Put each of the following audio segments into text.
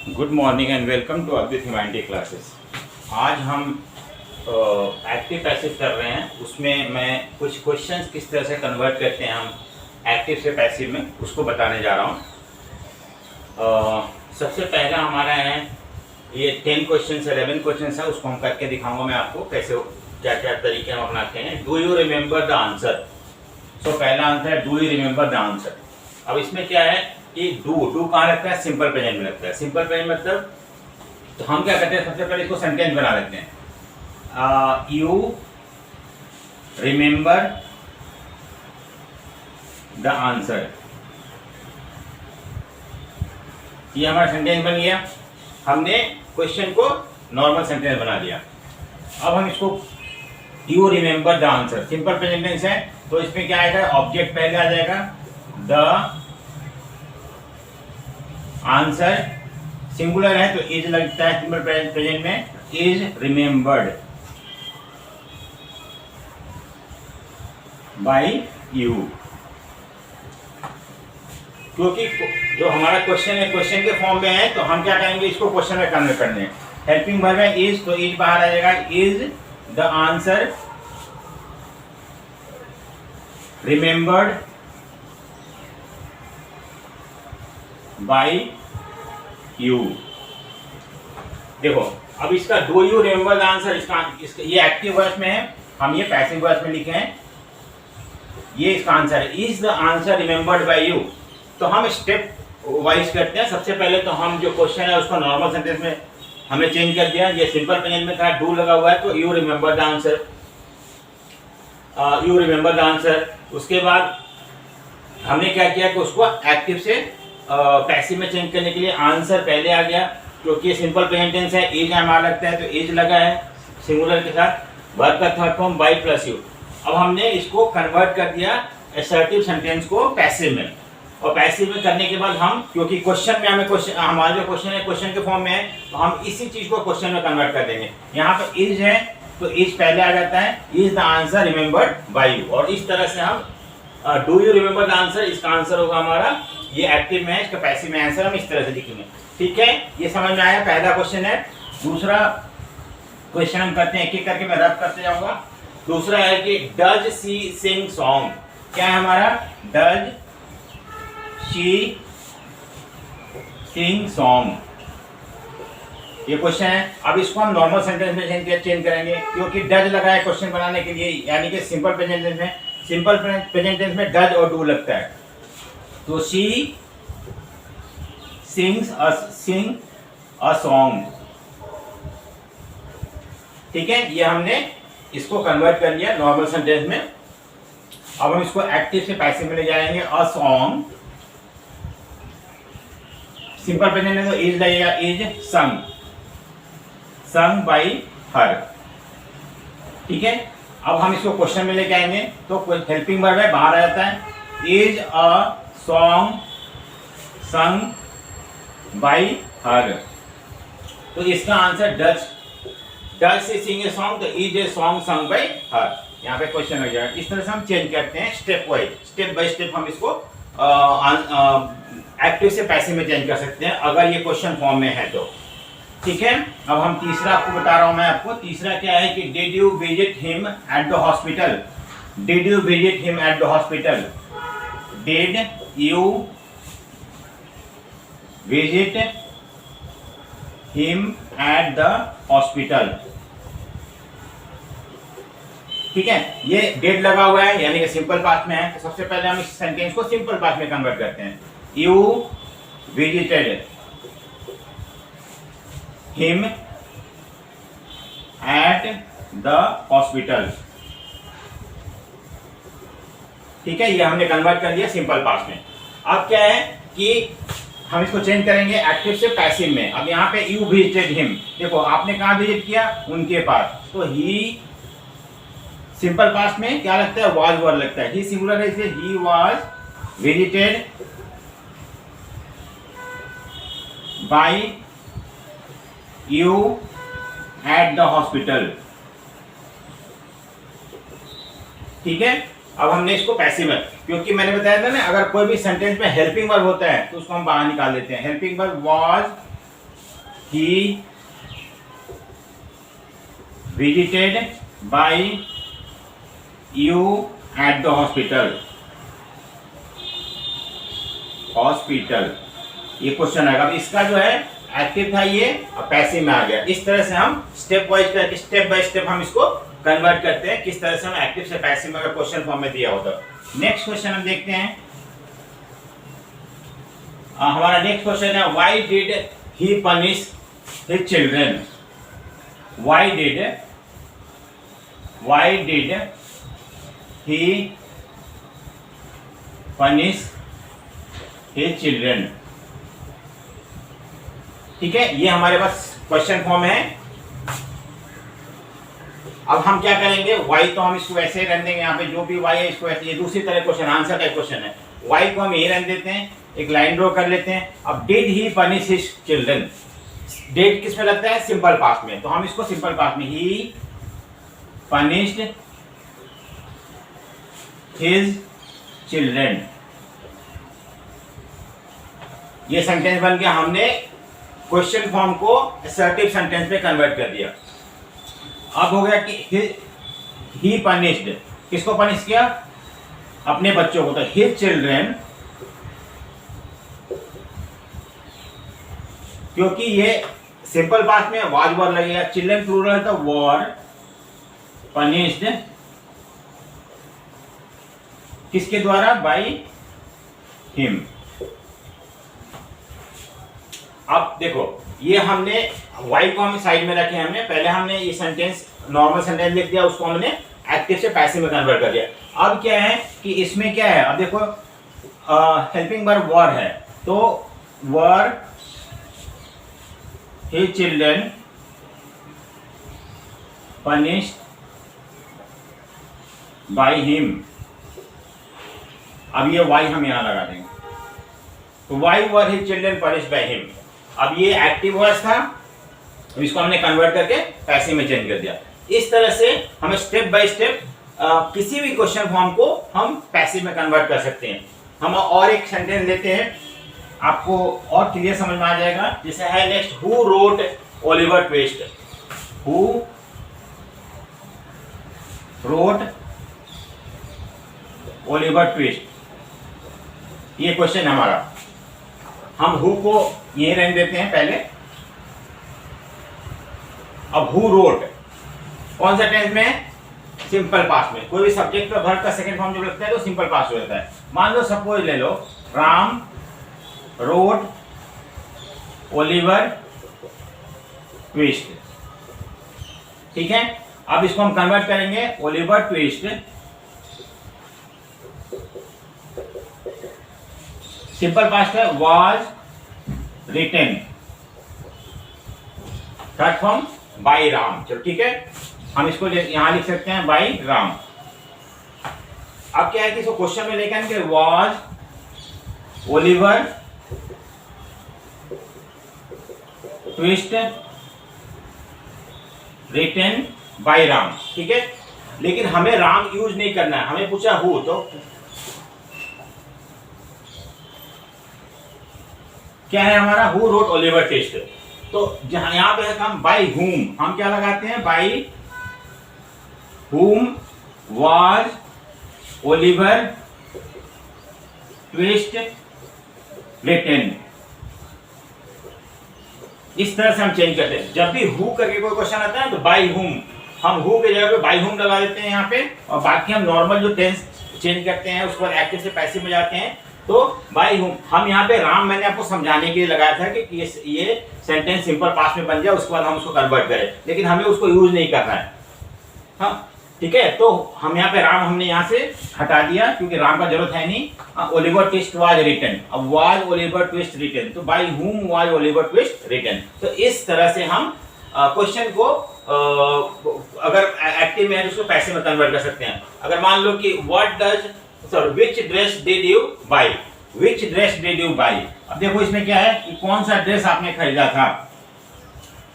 Good morning and welcome to Advit humanity classes. आज हम active passive कर रहे हैं। उसमें मैं कुछ क्वेश्चंस किस तरह से कन्वर्ट करते हैं हम एक्टिव से पैसिव में, उसको बताने जा रहा हूँ। सबसे पहला हमारा है ये 10 क्वेश्चन 11 क्वेश्चन है, उसको हम करके दिखाऊंगा मैं आपको कैसे क्या क्या तरीके हम अपनाते हैं। Do you remember the answer? So पहला आंसर है do you remember the answer. अब इसमें क्या है कि डू कहाँ लगता है? सिंपल प्रेजेंट में लगता है। सिंपल प्रेजेंट मतलब तो हम क्या करते हैं, सबसे पहले इसको सेंटेंस बना लेते हैं। यू रिमेंबर द आंसर, ये हमारा सेंटेंस बन गया। हमने क्वेश्चन को नॉर्मल सेंटेंस बना दिया। अब हम इसको you remember the answer, simple present tense है तो इसमें क्या आएगा? ऑब्जेक्ट पहले आ जाएगा, द आंसर सिंगुलर है तो इज लगता है सिंपल प्रेजेंट में, इज रिमेंबर्ड बाय यू। क्योंकि जो हमारा क्वेश्चन है क्वेश्चन के फॉर्म में है तो हम क्या करेंगे, इसको क्वेश्चन में कन्वर्ट करने हैं। हेल्पिंग वर्ब है इज, तो इज बाहर आ जाएगा, is the answer remembered by you. देखो अब इसका do you remember the answer, इसका ये एक्टिव वॉइस में है, हम ये पैसिव वॉइस में लिखे हैं। ये इसका आंसर है, is the answer remembered by you. तो हम स्टेप वाइज करते हैं। सबसे पहले तो हम जो क्वेश्चन है उसको नॉर्मल सेंटेंस में हमने चेंज कर दिया। ये सिंपल प्रेजेंट में था, डू लगा हुआ है तो you remember the answer, you remember the answer. उसके बाद हमने क्या किया कि उसको एक्टिव से पैसिव में चेंज करने के लिए आंसर पहले आ गया, क्योंकि सिंपल प्रेजेंट टेंस है, एज हमारा लगता है तो एज लगा है सिंगुलर के साथ, वर्ब का third form bye plus you. अब हमने इसको कन्वर्ट कर दिया असर्टिव सेंटेंस को पैसिव में, और पैसिव में करने के बाद हम, क्योंकि क्वेश्चन में हमें क्वेश्चन, हमारा जो क्वेश्चन है क्वेश्चन के फॉर्म में है तो हम इसी चीज को क्वेश्चन में कन्वर्ट कर देंगे। यहाँ पे इज है तो इज पहले आ जाता है, is the answer remembered by you. और इस तरह से हम do you remember the answer, इसका आंसर होगा हमारा, ये एक्टिव में है, इसका पैसिव में आंसर हम इस तरह से लिखेंगे। ठीक है, ये समझ में आया? पहला क्वेश्चन है। दूसरा क्वेश्चन हम करते हैं, एक एक करके मैं रब करते जाऊंगा। दूसरा है कि डज शी सिंग सॉन्ग। क्या है हमारा? डज शी सिंग सॉन्ग, ये क्वेश्चन है। अब इसको हम नॉर्मल सेंटेंस में चेंज करेंगे, क्योंकि डज लगा है क्वेश्चन बनाने के लिए, यानी कि सिंपल प्रेजेंट टेंस में, सिंपल प्रेजेंट टेंस में डज और डू लगता है। तो शी सिंग अ सॉन्ग। ठीक है, ये हमने इसको कन्वर्ट कर लिया नॉर्मल सेंटेंस में। अब हम इसको एक्टिव से पैसिव में ले जाएंगे। अ सॉन्ग सिंपल प्रेजेंट में तो इज लगेगा, इज संग बाय हर। ठीक है, अब हम इसको क्वेश्चन में लेके आएंगे तो हेल्पिंग वर्ब है, बाहर आ जाता है, is a song sung by हर। तो इसका आंसर डज से सिंग ए सॉन्ग, तो is a song sung by हर। यहाँ पे क्वेश्चन लग जाएगा। इस तरह से हम चेंज करते हैं step wise, step by step हम इसको एक्टिव से पैसिव में चेंज कर सकते हैं अगर ये क्वेश्चन फॉर्म में है तो। ठीक है, अब हम तीसरा आपको बता रहा हूं मैं आपको। तीसरा क्या है कि did you visit him at the hospital. Did you visit him at the hospital. Did you visit him at the hospital. ठीक है, ये डेड लगा हुआ है यानी कि सिंपल पास्ट में है, तो सबसे पहले हम इस सेंटेंस को सिंपल पास्ट में कन्वर्ट करते हैं। You visited him at the hospital. ठीक है, ये हमने कन्वर्ट कर दिया सिंपल पास्ट में। अब क्या है कि हम इसको चेंज करेंगे एक्टिव से पैसिव में। अब यहाँ पे यू विजिटेड हिम, देखो आपने कहाँ विजिट किया? उनके पास, तो ही सिंपल पास्ट में क्या लगता है? वाज वर्ब लगता है। ही सिंगुलर है इसलिए he was visited by you at the hospital. ठीक है, अब हमने इसको पैसिव है, क्योंकि मैंने बताया था ना, अगर कोई भी सेंटेंस में हेल्पिंग वर्ब होता है तो उसको हम बाहर निकाल देते हैं। Helping verb was he visited by you at the hospital. ये क्वेश्चन आएगा। अब इसका जो है एक्टिव था ये, और पैसिव में आ गया। इस तरह से हम स्टेप वाइज करके स्टेप बाय स्टेप हम इसको कन्वर्ट करते हैं, किस तरह से हम एक्टिव से पैसिव में अगर क्वेश्चन फॉर्म में दिया होता। नेक्स्ट क्वेश्चन हम देखते हैं। हमारा नेक्स्ट क्वेश्चन है why did he punish his children. Why did he punish his children. ठीक है, ये हमारे पास क्वेश्चन फॉर्म है। अब हम क्या करेंगे, वाई तो हम इसको वैसे ही रन देंगे, यहाँ पे जो भी वाई है इसको ऐसे, ये दूसरी तरह क्वेश्चन आंसर का क्वेश्चन है। वाई को हम यही रन देते हैं, एक लाइन ड्रॉ कर लेते हैं। अब did he punish his children, did किस में लगता है, सिंपल पास्ट में, तो हम इसको सिंपल पास्ट में, ही पनिश्ड हिज चिल्ड्रन। ये सेंटेंस बन गया, हमने क्वेश्चन फॉर्म को असर्टिव सेंटेंस में कन्वर्ट कर दिया। अब हो गया कि ही पनिश्ड, किसको पनिश किया, अपने बच्चों को, तो हिज चिल्ड्रन, क्योंकि ये सिंपल पास्ट में वाज वर लगेगा, चिल्ड्रन प्लूरल तो वर पनिश्ड किसके द्वारा, बाय हिम। अब देखो, ये हमने वाई को हम साइड में रखे, हमने पहले हमने ये सेंटेंस नॉर्मल सेंटेंस लिख दिया, उसको हमने एक्टिव से पैसिव में कन्वर्ट कर दिया। अब क्या है कि इसमें क्या है, अब देखो हेल्पिंग वर्ब वर है, तो वर his children punished by him. अब ये वाई हम यहां लगा देंगे, तो why were his children punished by him. अब ये एक्टिव वॉइस था, अब इसको हमने कन्वर्ट करके पैसिव में चेंज कर दिया। इस तरह से हमें स्टेप बाय स्टेप किसी भी क्वेश्चन फॉर्म को हम पैसिव में कन्वर्ट कर सकते हैं। हम और एक सेंटेंस लेते हैं, आपको और क्लियर समझ में आ जाएगा। जैसे है next, who wrote Oliver twist. Who wrote Oliver twist, ये क्वेश्चन हमारा। हम हु को ये रन देते हैं पहले। अब हु रोट कौन सा टेंस में, सिंपल पास्ट में। कोई भी सब्जेक्ट का वर्ब का सेकंड फॉर्म जो लगता है तो सिंपल पास्ट हो जाता है। मान लो सपोज ले लो, राम रोट ओलिवर ट्विस्ट। ठीक है, अब इसको हम कन्वर्ट करेंगे, ओलिवर ट्विस्ट सिंपल पास्ट है, was written, third form by Ram. चलो ठीक है, हम इसको यहां लिख सकते हैं बाय राम। अब क्या है कि इसको क्वेश्चन में लेकर के was Oliver Twist written by Ram. ठीक है, लेकिन हमें राम यूज नहीं करना है, हमें पूछा हु, तो क्या है हमारा, हु रोट ओलिवर ट्विस्ट। तो जहां यहां पे हम बाय हुम, हम क्या लगाते हैं, bye whom was Oliver Twist written. इस तरह से हम चेंज करते हैं। जब भी हु करके कोई क्वेश्चन आता है तो बाय हुम, हम हु के जगह पे बाय हुम लगा देते हैं यहाँ पे, और बाकी हम नॉर्मल जो टेंस चेंज करते हैं उसको एक्टिव से पैसिव में जाते हैं, तो बाय हुम। हम यहाँ पे राम मैंने आपको समझाने के लिए लगाया था कि ये सेंटेंस सिंपल पास्ट में बन जाए, उसके बाद हम उसको कन्वर्ट करें, लेकिन हमें उसको यूज नहीं करना है। हाँ ठीक है, तो हम यहाँ पे राम हमने यहाँ से हटा दिया क्योंकि राम का जरूरत है नहीं। ओलिवर ट्विस्ट वाज रिटन, अब वाज ओलिवर ट्विस्ट रिटन, तो by whom was Oliver Twist written. तो इस तरह से हम क्वेश्चन को अगर एक्टिव में है तो उसको पैसिव में कन्वर्ट कर सकते हैं। अगर मान लो कि what does which dress did you buy, which dress did you buy. अब देखो इसमें क्या है कि कौन सा ड्रेस आपने खरीदा था,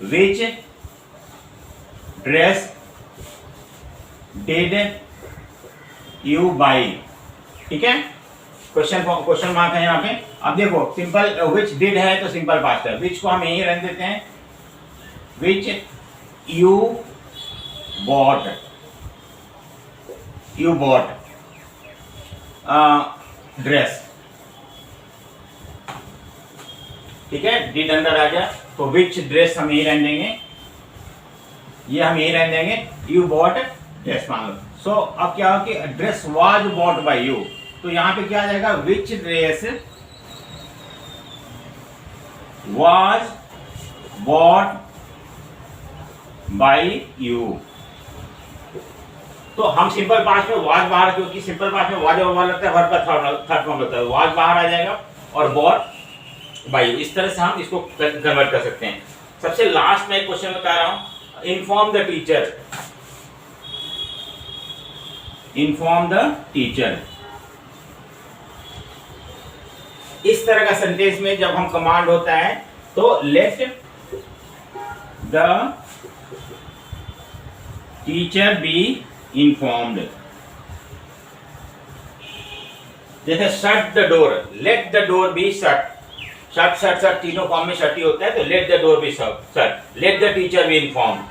विच ड्रेस डिड यू बाय। ठीक है, क्वेश्चन मार्क है यहाँ पे। अब देखो सिंपल विच डिड है तो सिंपल पास्ट है, विच को हम यही रन देते हैं, which you bought ड्रेस, ठीक है, डिड अंदर आ गया तो विच ड्रेस हम यही रहने देंगे, ये हम यही रहने देंगे, यू बॉट ड्रेस मान लो। सो अब क्या हो कि dress was bought by you, तो यहां पे क्या आ जाएगा, which dress was bought by you. तो हम सिंपल पास्ट में वाज बाहर, क्योंकि सिंपल पास्ट में वाज बाहर लगता है, वर्ब का थर्ड फॉर्म लगता है, वाज बाहर आ जाएगा और बॉट बाय यू। इस तरह से हम इसको कन्वर्ट कर सकते हैं। सबसे लास्ट में एक क्वेश्चन बता रहा हूं, inform the teacher, inform the teacher. इस तरह का सेंटेंस में जब हम कमांड होता है तो let the teacher be informed. जैसे shut the door, let the door be shut, shut shut shut तीनों फॉर्म में शट ही होता है, तो let the door be shut, let the teacher be informed,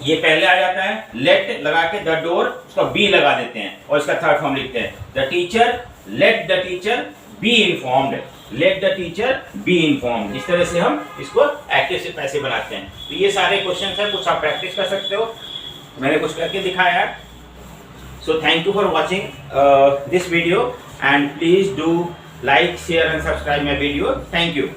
ये पहले आ जाता है, लेट लगा के द डोर उसका बी लगा देते हैं और इसका थर्ड फॉर्म लिखते हैं, the teacher, late the teacher be informed, late the teacher be informed. इस तरह से हम इसको एक्टिव से पैसिव बनाते हैं। तो ये सारे क्वेश्चन हैं, कुछ आप प्रैक्टिस कर सकते हो, मैंने कुछ करके दिखाया है। So thank you for watching this video and please do like, share and subscribe my video. Thank you.